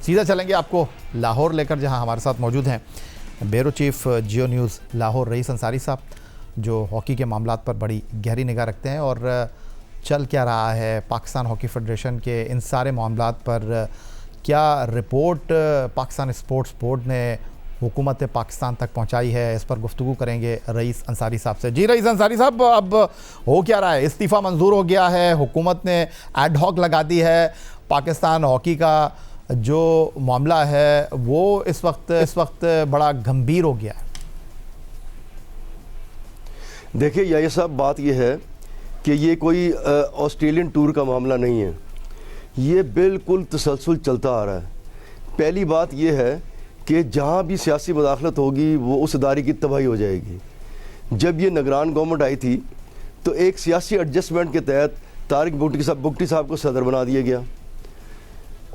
सीधा चलेंगे आपको लाहौर लेकर, जहां हमारे साथ मौजूद हैं ब्यूरो चीफ जियो न्यूज़ लाहौर रईस अंसारी साहब, जो हॉकी के मामलात पर बड़ी गहरी निगाह रखते हैं और चल क्या रहा है पाकिस्तान हॉकी फेडरेशन के इन सारे मामलात पर। क्या रिपोर्ट पाकिस्तान स्पोर्ट्स बोर्ड ने हुकूमत पाकिस्तान तक पहुंचाई है, इस पर गुफ्तगू करेंगे रईस अंसारी साहब से। जी रईस अंसारी साहब, अब हो क्या रहा है? इस्तीफ़ा मंजूर हो गया है, हुकूमत ने एड हॉक लगा दी है, पाकिस्तान हॉकी का जो मामला है वो इस वक्त बड़ा गंभीर हो गया है। देखिए ये सब बात ये है कि ये कोई ऑस्ट्रेलियन टूर का मामला नहीं है, ये बिल्कुल तसलसल चलता आ रहा है। पहली बात ये है कि जहाँ भी सियासी मुदाखलत होगी वो उस इदारे की तबाही हो जाएगी। जब ये निगरान गवर्नमेंट आई थी तो एक सियासी एडजस्टमेंट के तहत तारिक बुगटी साहब को सदर बना दिया गया,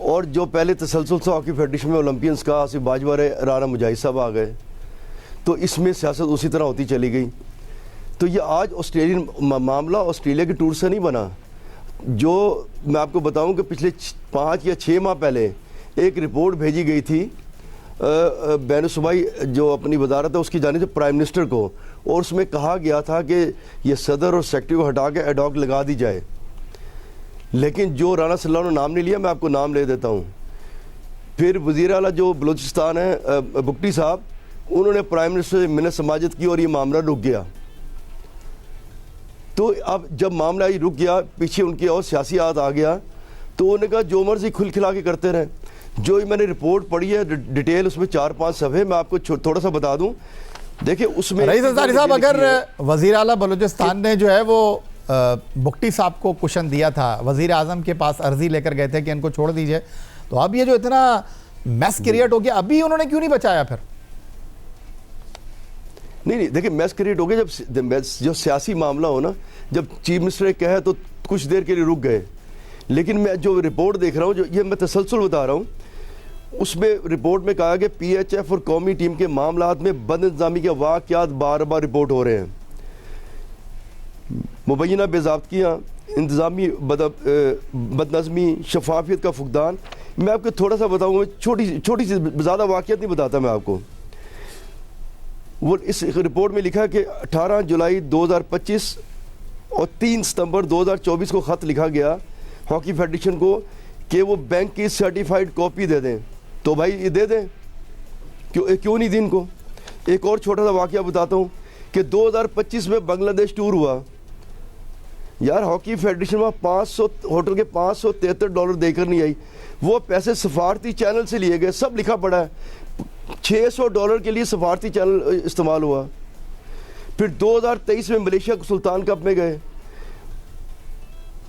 और जो पहले तसलसल से हॉकी फेडरेशन में ओलंपियंस का आसिफ बाजवा राना मुजाहिद साहब आ गए, तो इसमें सियासत उसी तरह होती चली गई। तो ये आज ऑस्ट्रेलियन मामला ऑस्ट्रेलिया के टूर से नहीं बना। जो मैं आपको बताऊं कि पिछले 5 या 6 माह पहले एक रिपोर्ट भेजी गई थी बैनुसूबाई जो अपनी वजारत है उसकी जानिब से प्राइम मिनिस्टर को, और उसमें कहा गया था कि ये सदर और सेक्रेटरी को हटा के एड हॉक लगा दी जाए। लेकिन जो राना सल्लल्लाहु ने नाम नहीं लिया, मैं आपको नाम ले देता हूँ। फिर वज़ीर आला जो बलूचिस्तान है बुगटी साहब, उन्होंने प्राइम मिनिस्टर से मिन्नत समाजत की और ये मामला रुक गया। तो अब जब मामला ही रुक गया, पीछे उनकी और सियासी आदत आ गया, तो उन्होंने कहा जो मर्जी खुल खिला के करते रहें। जो मैंने रिपोर्ट पढ़ी है डिटेल, उसमें 4-5 सफ़े, मैं आपको थोड़ा सा बता दूं। देखिए उसमें रईस अंसारी साहब, अगर वज़ीर आला बलूचिस्तान ने जो है वो बुगटी साहब को कुशन दिया था, वज़ीर आज़म के पास अर्जी लेकर गए थे कि इनको छोड़ दीजिए, तो अब ये जो इतना मैस क्रिएट हो गया, अभी उन्होंने क्यों नहीं बचाया फिर? नहीं, देखिए मैस क्रिएट हो गया जब जो सियासी मामला हो ना, जब चीफ मिनिस्टर कहे तो कुछ देर के लिए रुक गए। लेकिन मैं जो रिपोर्ट देख रहा हूँ, जो ये मैं तसलसल बता रहा हूँ, उसमें रिपोर्ट में कहा कि PHF और कौमी टीम के मामलात में बदइंतजामी के वाक़यात बार बार रिपोर्ट हो रहे हैं। मुबैना बेज़ाब्तियाँ, इंतज़ामी बदनज़मी, शफाफियत का फुकदान। मैं आपको थोड़ा सा बताऊँगा, छोटी सी, ज़्यादा वाक़यात नहीं बताता मैं आपको। वो इस रिपोर्ट में लिखा कि 18 जुलाई 2025 और 3 सितंबर 2024 को ख़त लिखा गया हॉकी फेडरेशन को कि वो बैंक की सर्टिफाइड कॉपी दे दें। तो भाई ये दे दें, क्यों नहीं दी इनको? एक और छोटा सा वाक़या बताता हूँ कि 2025 में बांग्लादेश टूर हुआ। यार हॉकी फेडरेशन में 500 होटल के $573 देकर नहीं आई, वो पैसे सफारती चैनल से लिए गए, सब लिखा पड़ा है। $600 के लिए सफारती चैनल इस्तेमाल हुआ। फिर 2023 में मलेशिया को सुल्तान कप में गए,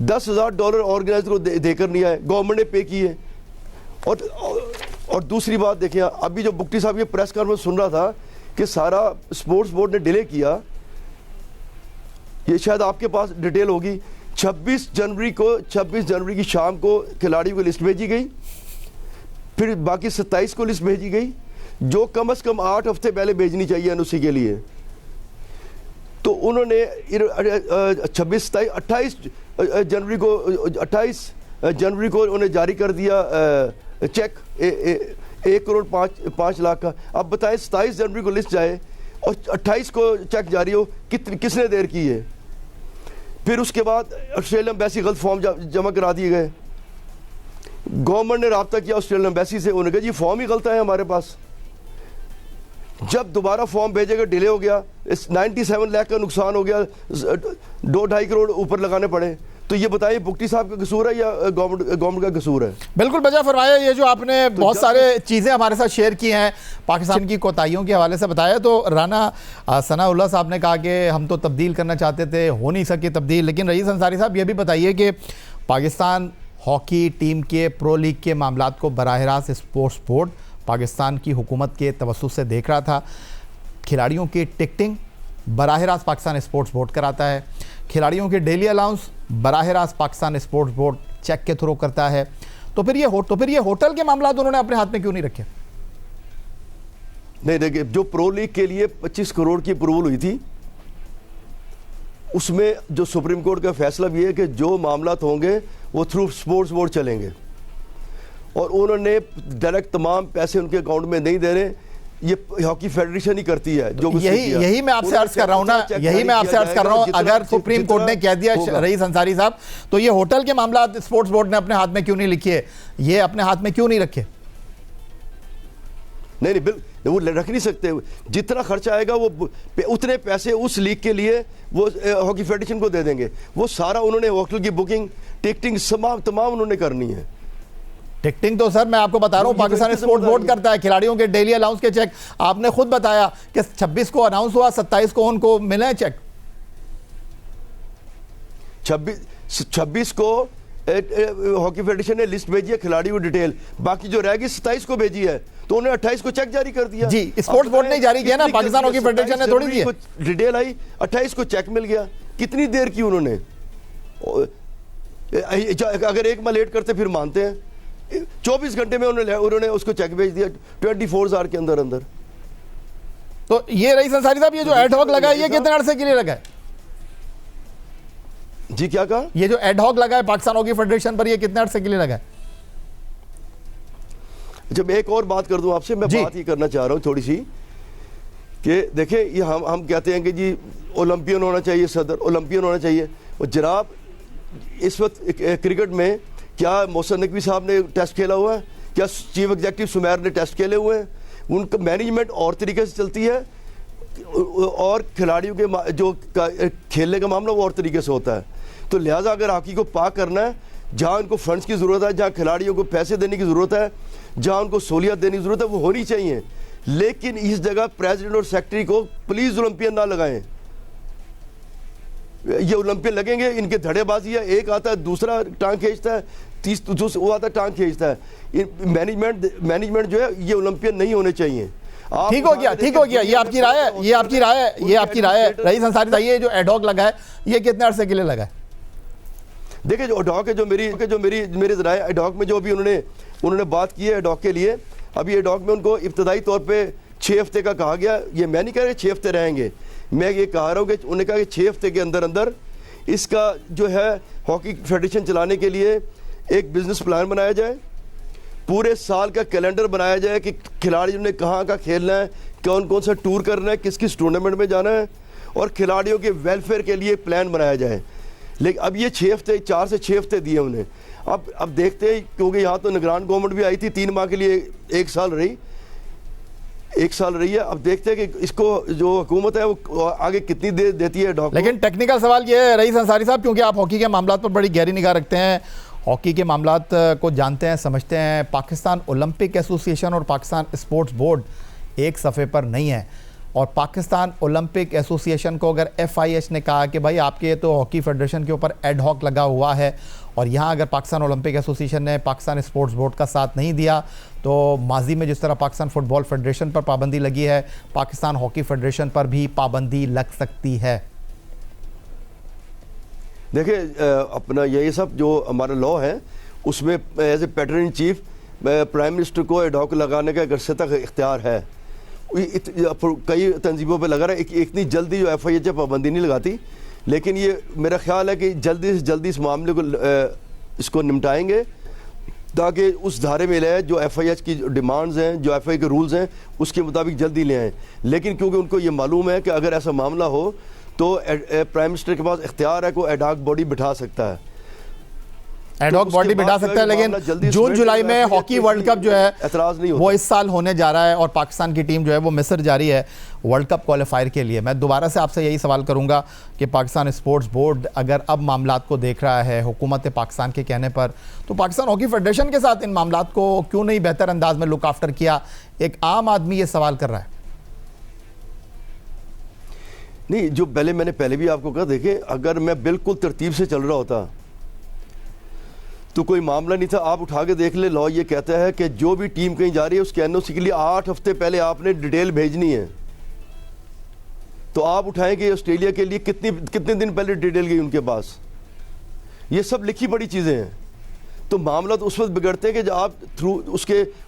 $10,000 ऑर्गेनाइजर को देकर नहीं आए, गवर्नमेंट ने पे किए। और दूसरी बात देखिए, अभी जो बुगटी साहब ये प्रेस कॉन्फ्रेंस सुन रहा था कि सारा स्पोर्ट्स बोर्ड ने डिले किया, ये शायद आपके पास डिटेल होगी। 26 जनवरी की शाम को खिलाड़ियों की लिस्ट भेजी गई, फिर बाकी 27 को लिस्ट भेजी गई, जो कम से कम 8 हफ्ते पहले भेजनी चाहिए NOC के लिए। तो उन्होंने 28 जनवरी को उन्हें जारी कर दिया चेक 1 करोड़ 5 लाख का। अब बताएं 27 जनवरी को लिस्ट जाए और 28 को चेक जारी हो, किसने देर की है? फिर उसके बाद ऑस्ट्रेलियन एम्बेसी गलत फॉर्म जमा करा दिए गए। गवर्नमेंट ने रब्ता किया ऑस्ट्रेलियन एम्बेसी से, उन्होंने कहा जी फॉर्म ही गलत है हमारे पास। जब दोबारा फॉर्म भेजेगा डिले हो गया, 97 लाख का नुकसान हो गया, 2-2.5 करोड़ ऊपर लगाने पड़े। तो ये बताइए बुगटी साहब का कसूर है या गवर्नमेंट का कसूर है? बिल्कुल बजा फरमाया। ये जो आपने बहुत सारे चीज़ें हमारे साथ शेयर की हैं पाकिस्तान की कोताहियों के हवाले से बताया, तो राना सनाउल्लाह साहब ने कहा कि हम तो तब्दील करना चाहते थे, हो नहीं सके तब्दील। लेकिन रईस अंसारी साहब ये भी बताइए कि पाकिस्तान हॉकी टीम के प्रो लीग के मामलात को बराह रास्त स्पोर्ट्स बोर्ड पाकिस्तान की हुकूमत के तवज्जुह से देख रहा था। खिलाड़ियों की टिकटिंग बराह रास्त पाकिस्तान स्पोर्ट्स बोर्ड कराता है, खिलाड़ियों के डेली अलाउंस बराह रास्त पाकिस्तान स्पोर्ट्स बोर्ड चेक के थ्रू करता है। तो फिर ये होटल के मामला उन्होंने अपने हाथ में क्यों नहीं रखे? नहीं, देखिए जो प्रो लीग के लिए 25 करोड़ की अप्रूवल हुई थी, उसमें जो सुप्रीम कोर्ट का फैसला भी है कि जो मामला होंगे वो थ्रू स्पोर्ट्स बोर्ड चलेंगे। और उन्होंने डायरेक्ट तमाम पैसे उनके अकाउंट में नहीं दे रहे। ये हॉकी फेडरेशन ही करती है जो यही मैं आपसे अर्ज कर रहा हूं ना, यही मैं आपसे अर्ज कर रहा हूं, अगर सुप्रीम कोर्ट ने कह दिया रईस अंसारी साहब, तो ये होटल के मामला स्पोर्ट्स बोर्ड ने अपने हाथ में क्यों नहीं लिखे, ये अपने हाथ में क्यों नहीं रखे? नहीं बिल्कुल वो रख नहीं सकते। जितना खर्चा आएगा वो उतने पैसे उस लीग के लिए वो हॉकी फेडरेशन को दे देंगे। वो सारा उन्होंने होटल की बुकिंग, टिकटिंग तमाम उन्होंने करनी है। टिकटिंग तो सर मैं आपको बता रहा हूं पाकिस्तान स्पोर्ट्स बोर्ड करता है, खिलाड़ियों के डेली अलाउंस के चेक आपने खुद बताया कि 26 को अनाउंस हुआ, 27 को उनको मिले हैं चेक। 26 को हॉकी फेडरेशन ने लिस्ट भेजी है खिलाड़ी को डिटेल, बाकी जो रह गई 27 को भेजी है, तो उन्हें 28 को चेक जारी कर दिया। जी, स्पोर्ट्स बोर्ड ने जारी किया ना, पाकिस्तान हॉकी फेडरेशन ने थोड़ी दी है। डिटेल आई, 28 को चेक मिल गया। कितनी देर की उन्होंने, अगर एक माह लेट करते फिर मानते हैं, 24 घंटे में उन्होंने उसको चेक भेज दिया 24 आवर के अंदर अंदर। तो ये रईस अंसारी साहब, ये जो एडहॉक लगा है ये कितने अरसे के लिए लगा है? जी क्या कहा? ये जो एडहॉक लगा है पाकिस्तान हॉकी फेडरेशन पर, ये कितने अरसे के लिए लगा है? जब एक और बात कर दूं आपसे, मैं बात ही करना चाह रहा हूं थोड़ी सी, कि देखिए ये हम कहते हैं कि जी ओलंपियन होना चाहिए, सदर ओलंपियन होना चाहिए। और जनाब इस वक्त क्रिकेट में क्या मोहसिन नकवी साहब ने टेस्ट खेला हुआ है? क्या चीफ एग्जीक्यूटिव सुमेर ने टेस्ट खेले हुए हैं? उनका मैनेजमेंट और तरीके से चलती है और खिलाड़ियों के जो खेलने का मामला वो और तरीके से होता है। तो लिहाजा अगर हॉकी को पाक करना है, जहाँ उनको फंड्स की ज़रूरत है, जहाँ खिलाड़ियों को पैसे देने की ज़रूरत है, जहाँ उनको सहूलियत देने की ज़रूरत है, वो होनी चाहिए। लेकिन इस जगह प्रेसिडेंट और सेक्रेटरी को प्लीज़ ओलंपियन ना लगाएं। ये ओलंपियन लगेंगे, इनके धड़ेबाजी है, एक आता है दूसरा टांग खींचता है, वो आता है टांग खींचता है। मैनेजमेंट जो है ये ओलंपियन नहीं होने चाहिए। ठीक हो गया, ये आपकी राय है, ये आपकी राय है। रईस अंसारी साहब, ये जो एडहॉक लगा है ये कितने अरसे के लिए लगा है? देखिए जो एडहॉक है, जो मेरी राय एडहॉक में जो अभी उन्होंने बात की है एडहॉक के लिए, अभी एडहॉक में उनको इब्तदाई तौर पे 6 हफ्ते का कहा गया। ये मैं नहीं कह रहा 6 हफ्ते रहेंगे, मैं ये कह रहा हूँ कि उन्होंने कहा कि 6 हफ्ते के अंदर अंदर इसका जो है हॉकी फेडरेशन चलाने के लिए एक बिजनेस प्लान बनाया जाए, पूरे साल का कैलेंडर बनाया जाए कि खिलाड़ियों ने कहाँ का खेलना है, कौन कौन सा टूर करना है, किस किस टूर्नामेंट में जाना है, और खिलाड़ियों के वेलफेयर के लिए प्लान बनाया जाए। लेकिन अब ये 6 हफ्ते, 4 से 6 हफ्ते दिए उन्हें। अब देखते हैं, क्योंकि यहाँ तो निगरान गवर्नमेंट भी आई थी 3 माह के लिए, 1 साल रही है। अब देखते हैं कि इसको जो हुकूमत है वो आगे कितनी देर देती है डॉक्टर। लेकिन टेक्निकल सवाल ये है रईस अंसारी साहब, क्योंकि आप हॉकी के मामला पर बड़ी गहरी निगाह रखते हैं, हॉकी के मामलात को जानते हैं, समझते हैं, पाकिस्तान ओलंपिक एसोसिएशन और पाकिस्तान स्पोर्ट्स बोर्ड एक सफ़े पर नहीं है। और पाकिस्तान ओलंपिक एसोसिएशन को अगर FIH ने कहा कि भाई आपके तो हॉकी फेडरेशन के ऊपर एडहॉक लगा हुआ है, और यहाँ अगर पाकिस्तान ओलंपिक एसोसिएशन ने पाकिस्तान स्पोर्ट्स बोर्ड का साथ नहीं दिया, तो माजी में जिस तरह पाकिस्तान फुटबॉल फेडरेशन पर पाबंदी लगी है, पाकिस्तान हॉकी फेडरेशन पर भी पाबंदी लग सकती है। देखिए अपना ये सब जो हमारा लॉ है उसमें as a pattern in chief prime minister को एडहॉक लगाने का गर्से तक इख्तियार है। कई तंजीमों पे लगा रहा है, इतनी जल्दी जो FIH पाबंदी नहीं लगाती, लेकिन ये मेरा ख्याल है कि जल्दी से जल्दी इस मामले को इसको निपटाएंगे ताकि उस धारे में ले जो FIH की डिमांड्स हैं, जो FIH के रूल्स हैं, उसके मुताबिक जल्दी ले आएँ। लेकिन क्योंकि उनको ये मालूम है कि अगर ऐसा मामला हो तो प्राइम मिनिस्टर के पास इख्तियार है, कोई एडहॉक बॉडी बिठा सकता है, एडहॉक बॉडी बिठा सकता है। लेकिन जून जुलाई में हॉकी वर्ल्ड कप जो है एतराज़ नहीं होता, वो इस साल होने जा रहा है, और पाकिस्तान की टीम जो है वो मिस्र जा रही है वर्ल्ड कप क्वालिफायर के लिए। मैं दोबारा से आपसे यही सवाल करूंगा कि पाकिस्तान स्पोर्ट्स बोर्ड अगर अब मामलात को देख रहा है हुकूमत पाकिस्तान के कहने पर, तो पाकिस्तान हॉकी फेडरेशन के साथ इन मामलात को क्यों नहीं बेहतर अंदाज में लुक आफ्टर किया? एक आम आदमी ये सवाल कर रहा है। नहीं, जो मैंने पहले भी आपको कहा, देखें अगर मैं बिल्कुल तरतीब से चल रहा होता तो कोई मामला नहीं था। आप उठा के देख ले, लॉ ये कहता है कि जो भी टीम कहीं जा रही है उसके NOC के लिए 8 हफ्ते पहले आपने डिटेल भेजनी है। तो आप उठाएं कि ऑस्ट्रेलिया के लिए कितने दिन पहले डिटेल गई उनके पास, ये सब लिखी पड़ी चीज़ें हैं। तो मामला तो उस वक्त बिगड़ते हैं कि जब आप थ्रू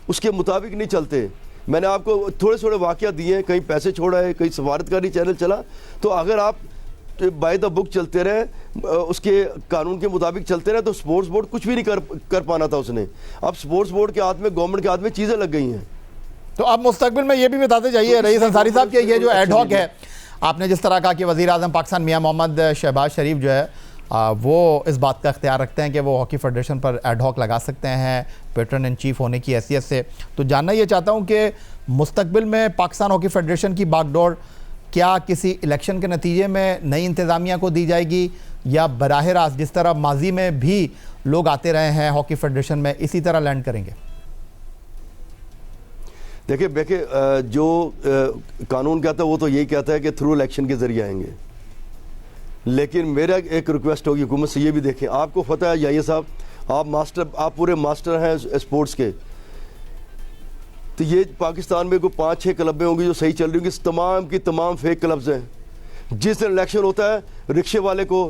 उसके मुताबिक नहीं चलते। मैंने आपको थोड़े थोड़े वाक़या दिए हैं, कहीं पैसे छोड़ा है, कहीं सफारतकारी चैनल चला, तो अगर आप बाय द बुक चलते रहे, उसके कानून के मुताबिक चलते रहे, तो स्पोर्ट्स बोर्ड कुछ भी नहीं कर पाना था उसने। अब स्पोर्ट्स बोर्ड के हाथ में, गवर्नमेंट के हाथ में चीज़ें लग गई हैं। तो अब मुस्तकबिल में ये भी बताते जाइए रईस अंसारी साहब कि ये जो एडहॉक है, आपने जिस तरह कहा कि वज़ीर आज़म पाकिस्तान मियां मोहम्मद शहबाज शरीफ जो है वो इस बात का इख्तियार रखते हैं कि वो हॉकी फेडरेशन पर एडहॉक लगा सकते हैं पैटर्न इन चीफ होने की हैसियत से। तो जानना ये चाहता हूँ कि मुस्तकबिल में पाकिस्तान हॉकी फेडरेशन की बागडोर क्या किसी इलेक्शन के नतीजे में नई इंतज़ामिया को दी जाएगी, या बराह रास्त जिस तरह माजी में भी लोग आते रहे हैं हॉकी फेडरेशन में इसी तरह लैंड करेंगे? देखिए जो कानून कहता है वो तो यही कहता है कि थ्रू इलेक्शन के जरिए आएंगे, लेकिन मेरा एक रिक्वेस्ट होगी हुकूमत से, ये भी देखें, आपको पता है याहिया साहब, आप पूरे मास्टर हैं स्पोर्ट्स के, तो ये पाकिस्तान में कोई 5-6 क्लबें होंगी जो सही चल रही होंगी, तमाम की तमाम फेक क्लब्स हैं। जिस दिन इलेक्शन होता है रिक्शे वाले को,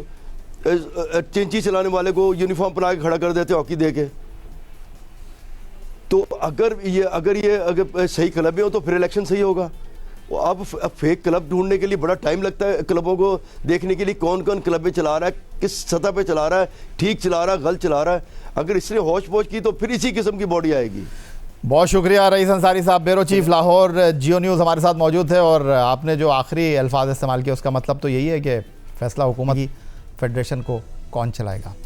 चिंची चलाने वाले को यूनिफॉर्म पहना के खड़ा कर देते हॉकी दे के। तो अगर ये सही क्लबें हो तो फिर इलेक्शन सही होगा। अब फेक क्लब ढूंढने के लिए बड़ा टाइम लगता है, क्लबों को देखने के लिए कौन कौन क्लबें चला रहा है, किस सतह पे चला रहा है, ठीक चला रहा है, गलत चला रहा है। अगर इसने होश पोश की तो फिर इसी किस्म की बॉडी आएगी। बहुत शुक्रिया रईस अंसारी साहब, ब्यूरो चीफ लाहौर जियो न्यूज़ हमारे साथ मौजूद थे। और आपने जो आखिरी अल्फाज इस्तेमाल किए उसका मतलब तो यही है कि फैसला हुकूमत की फेडरेशन को कौन चलाएगा।